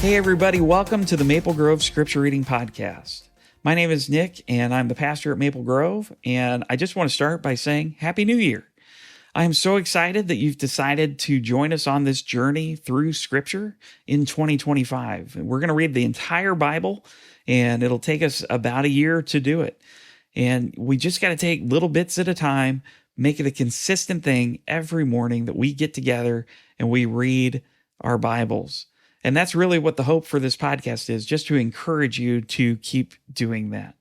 Hey, everybody, welcome to the Maple Grove Scripture Reading Podcast. My name is Nick, and I'm the pastor at Maple Grove, and I just want to start by saying Happy New Year. I am so excited that you've decided to join us on this journey through Scripture in 2025. We're going to read the entire Bible, and it'll take us about a year to do it. And we just got to take little bits at a time, make it a consistent thing every morning that we get together and we read our Bibles. And that's really what the hope for this podcast is, just to encourage you to keep doing that.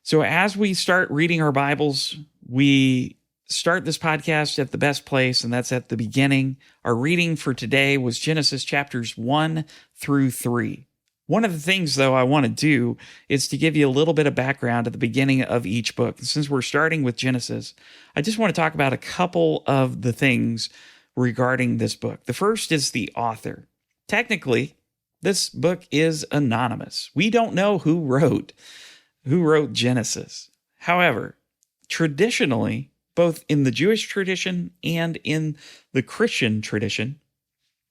So as we start reading our Bibles, we start this podcast at the best place, and that's at the beginning. Our reading for today was Genesis chapters 1 through 3. One of the things, though, I want to do is to give you a little bit of background at the beginning of each book. And since we're starting with Genesis, I just want to talk about a couple of the things regarding this book. The first is the author. Technically, this book is anonymous. We don't know who wrote Genesis. However, traditionally, both in the Jewish tradition and in the Christian tradition,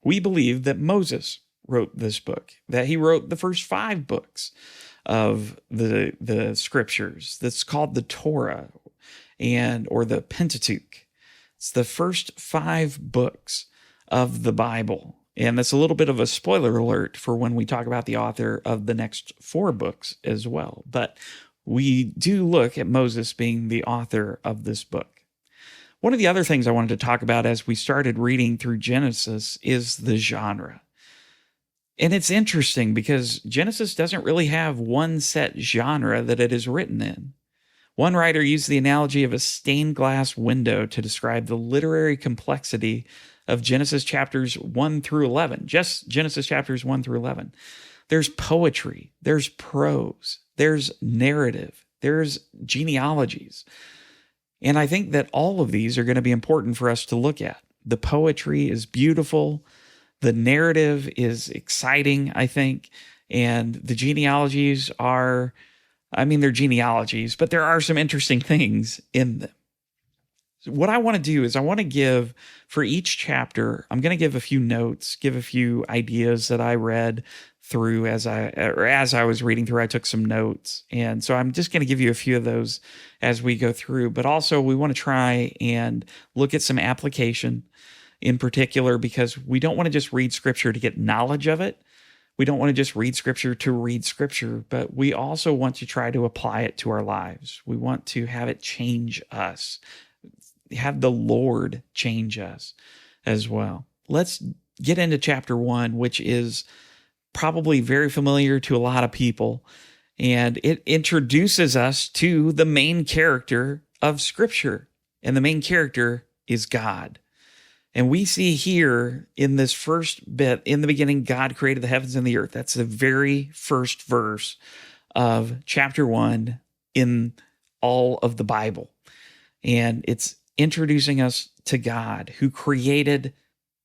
we believe that Moses wrote this book, that he wrote the first 5 books of the scriptures. That's called the Torah or the Pentateuch. It's the first 5 books of the Bible. And that's a little bit of a spoiler alert for when we talk about the author of the next 4 books as well. But we do look at Moses being the author of this book. One of the other things I wanted to talk about as we started reading through Genesis is the genre. And it's interesting because Genesis doesn't really have one set genre that it is written in. One writer used the analogy of a stained glass window to describe the literary complexity of Genesis chapters 1 through 11, just Genesis chapters 1 through 11. There's poetry, there's prose, there's narrative, there's genealogies. And I think that all of these are going to be important for us to look at. The poetry is beautiful. The narrative is exciting, I think. And the genealogies they're genealogies, but there are some interesting things in them. What I want to do is I want to give, for each chapter, I'm going to give a few notes, give a few ideas that I read through as I was reading through. I took some notes. And so I'm just going to give you a few of those as we go through. But also we want to try and look at some application in particular, because we don't want to just read Scripture to get knowledge of it. We don't want to just read Scripture to read Scripture, but we also want to try to apply it to our lives. We want to have it change us, have the Lord change us as well. Let's get into chapter 1, which is probably very familiar to a lot of people, and it introduces us to the main character of Scripture, and the main character is God. And we see here in this first bit, in the beginning, God created the heavens and the earth. That's the very first verse of chapter 1 in all of the Bible. And it's introducing us to God who created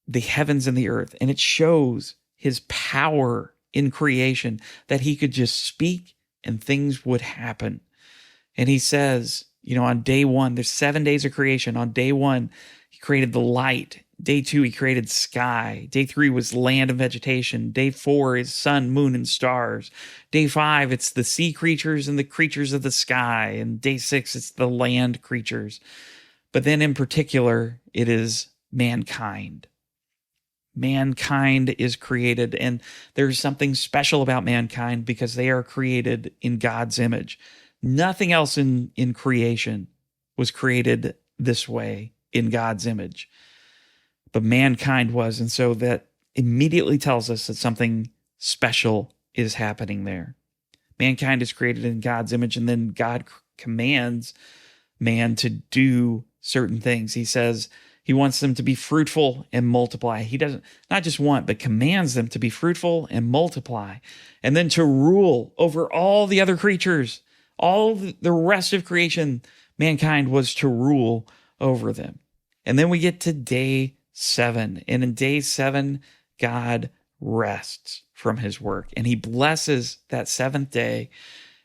the heavens and the earth. And it shows his power in creation, that he could just speak and things would happen. And he says, on day 1, there's 7 days of creation. On day 1, he created the light. Day 2, he created sky. Day 3 was land and vegetation. Day 4 is sun, moon, and stars. Day 5, it's the sea creatures and the creatures of the sky. And day 6, it's the land creatures. But then in particular, it is mankind. Mankind is created, and there's something special about mankind because they are created in God's image. Nothing else in creation was created this way in God's image, but mankind was. And so that immediately tells us that something special is happening there. Mankind is created in God's image, and then God commands man to do certain things. He says he wants them to be fruitful and multiply. He doesn't not just want, but commands them to be fruitful and multiply, and then to rule over all the other creatures. All the rest of creation, mankind was to rule over them. And then we get to day 7. And in day 7, God rests from his work, and he blesses that 7th day,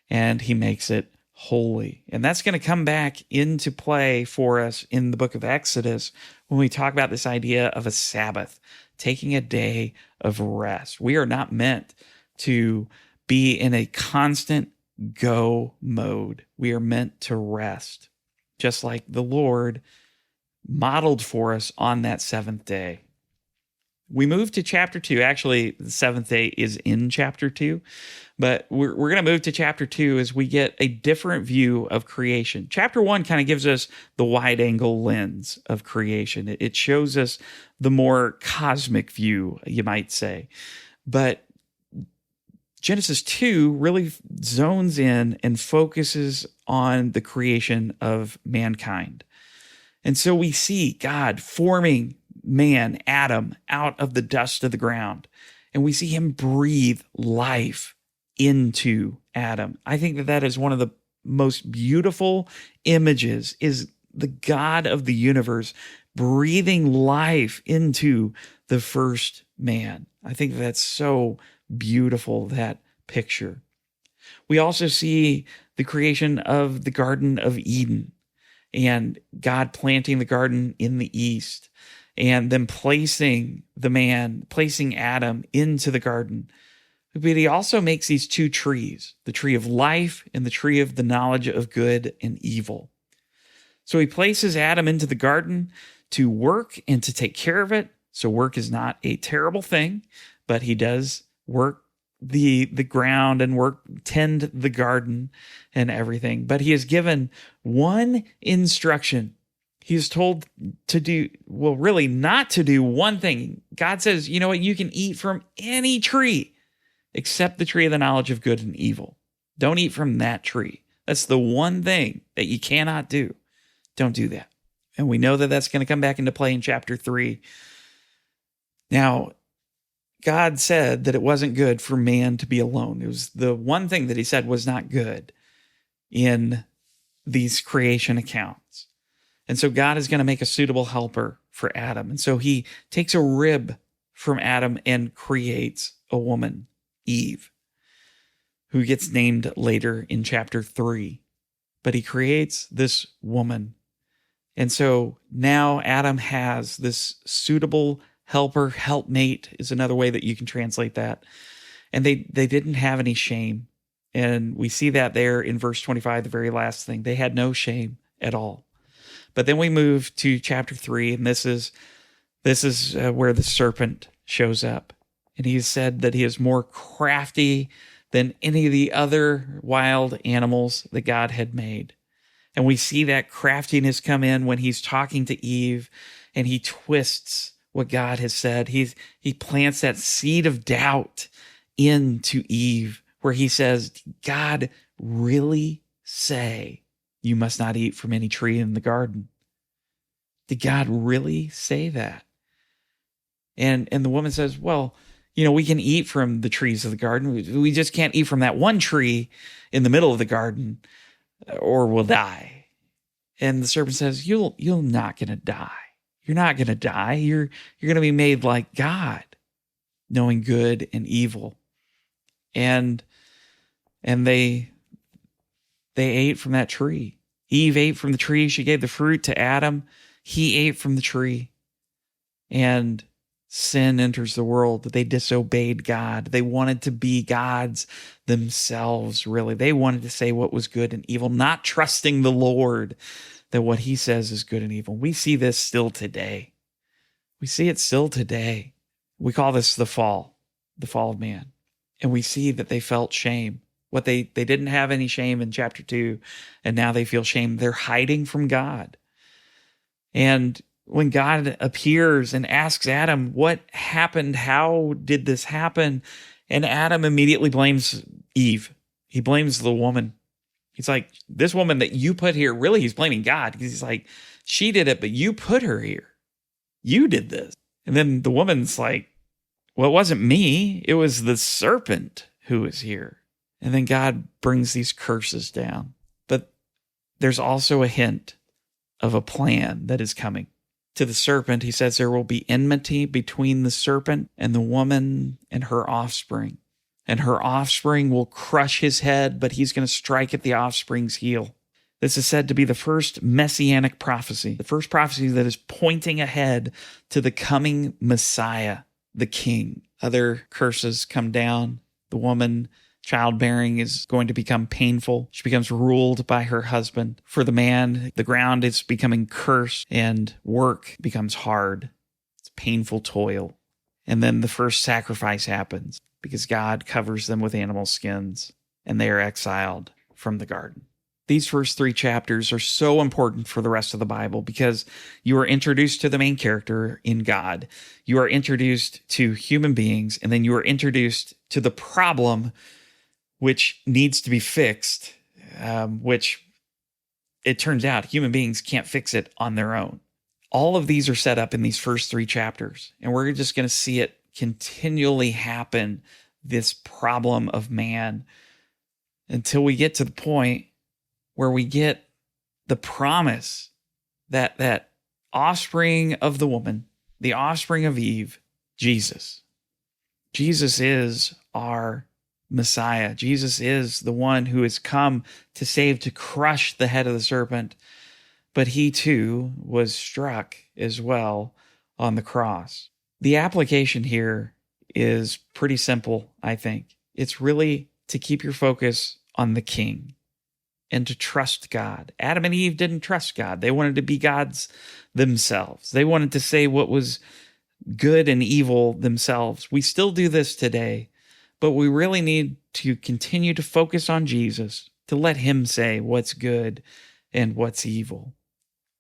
and he makes it holy. And that's going to come back into play for us in the book of Exodus when we talk about this idea of a Sabbath, taking a day of rest. We are not meant to be in a constant go mode. We are meant to rest, just like the Lord modeled for us on that seventh day. We move to chapter 2. Actually, the seventh day is in chapter 2, but we're going to move to chapter 2 as we get a different view of creation. Chapter 1 kind of gives us the wide angle lens of creation. It shows us the more cosmic view, you might say. But Genesis 2 really zones in and focuses on the creation of mankind. And so we see God forming man, Adam, out of the dust of the ground. And we see him breathe life into Adam. I think that is one of the most beautiful images, is the God of the universe breathing life into the first man. I think that's so beautiful, that picture. We also see the creation of the Garden of Eden and God planting the garden in the east and then placing Adam into the garden. But he also makes these two trees, the tree of life and the tree of the knowledge of good and evil. So he places Adam into the garden to work and to take care of it. So work is not a terrible thing, but he does work the ground and tend the garden and everything. But he is given one instruction. He is told to do, really not to do one thing. God says, you know what? You can eat from any tree except the tree of the knowledge of good and evil. Don't eat from that tree. That's the one thing that you cannot do. Don't do that. And we know that that's going to come back into play in chapter 3. Now, God said that it wasn't good for man to be alone. It was the one thing that he said was not good in these creation accounts. And so God is going to make a suitable helper for Adam. And so he takes a rib from Adam and creates a woman, Eve, who gets named later in chapter 3. But he creates this woman. And so now Adam has this suitable helper, helpmate is another way that you can translate that. And they didn't have any shame. And we see that there in verse 25, the very last thing. They had no shame at all. But then we move to chapter 3, and this is where the serpent shows up. And he said that he is more crafty than any of the other wild animals that God had made. And we see that craftiness come in when he's talking to Eve and he twists what God has said. He plants that seed of doubt into Eve where he says, God really say you must not eat from any tree in the garden? Did God really say that? And the woman says, well, we can eat from the trees of the garden. We just can't eat from that one tree in the middle of the garden or we'll die. And the serpent says, you're not going to die. You're not going to die. You're going to be made like God, knowing good and evil. And they ate from that tree. Eve ate from the tree. She gave the fruit to Adam. He ate from the tree. And sin enters the world. They disobeyed God. They wanted to be gods themselves, really. They wanted to say what was good and evil, not trusting the Lord that what he says is good and evil. We see this still today. We see it still today. We call this the fall of man. And we see that they felt shame. They didn't have any shame in chapter 2, and now they feel shame. They're hiding from God. And when God appears and asks Adam, what happened? How did this happen? And Adam immediately blames Eve. He blames the woman. He's like, this woman that you put here, really, he's blaming God. He's like, she did it, but you put her here. You did this. And then the woman's like, well, it wasn't me. It was the serpent who was here. And then God brings these curses down. But there's also a hint of a plan that is coming. To the serpent, he says there will be enmity between the serpent and the woman and her offspring. and her offspring will crush his head, but he's going to strike at the offspring's heel. This is said to be the first messianic prophecy, the first prophecy that is pointing ahead to the coming Messiah, the King. Other curses come down. The woman childbearing is going to become painful. She becomes ruled by her husband. For the man, the ground is becoming cursed and work becomes hard. It's painful toil. And then the first sacrifice happens because God covers them with animal skins and they are exiled from the garden. These first 3 chapters are so important for the rest of the Bible because you are introduced to the main character in God. You are introduced to human beings, and then you are introduced to the problem which needs to be fixed, which it turns out human beings can't fix it on their own. All of these are set up in these first 3 chapters, and we're just going to see it continually happen, this problem of man, until we get to the point where we get the promise that offspring of the woman, the offspring of Eve, Jesus. Jesus is our Messiah. Jesus is the one who has come to save, to crush the head of the serpent. But he too was struck as well on the cross. The application here is pretty simple, I think. It's really to keep your focus on the King and to trust God. Adam and Eve didn't trust God. They wanted to be gods themselves. They wanted to say what was good and evil themselves. We still do this today, but we really need to continue to focus on Jesus, to let him say what's good and what's evil.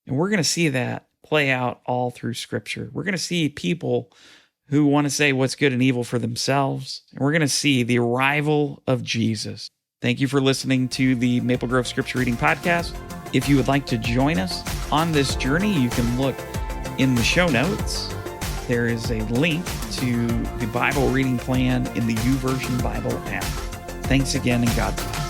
And we're going to see that play out all through Scripture. We're going to see people who want to say what's good and evil for themselves, and we're going to see the arrival of Jesus. Thank you for listening to the Maple Grove Scripture Reading Podcast. If you would like to join us on this journey, you can look in the show notes. There is a link to the Bible reading plan in the YouVersion Bible app. Thanks again, and God bless.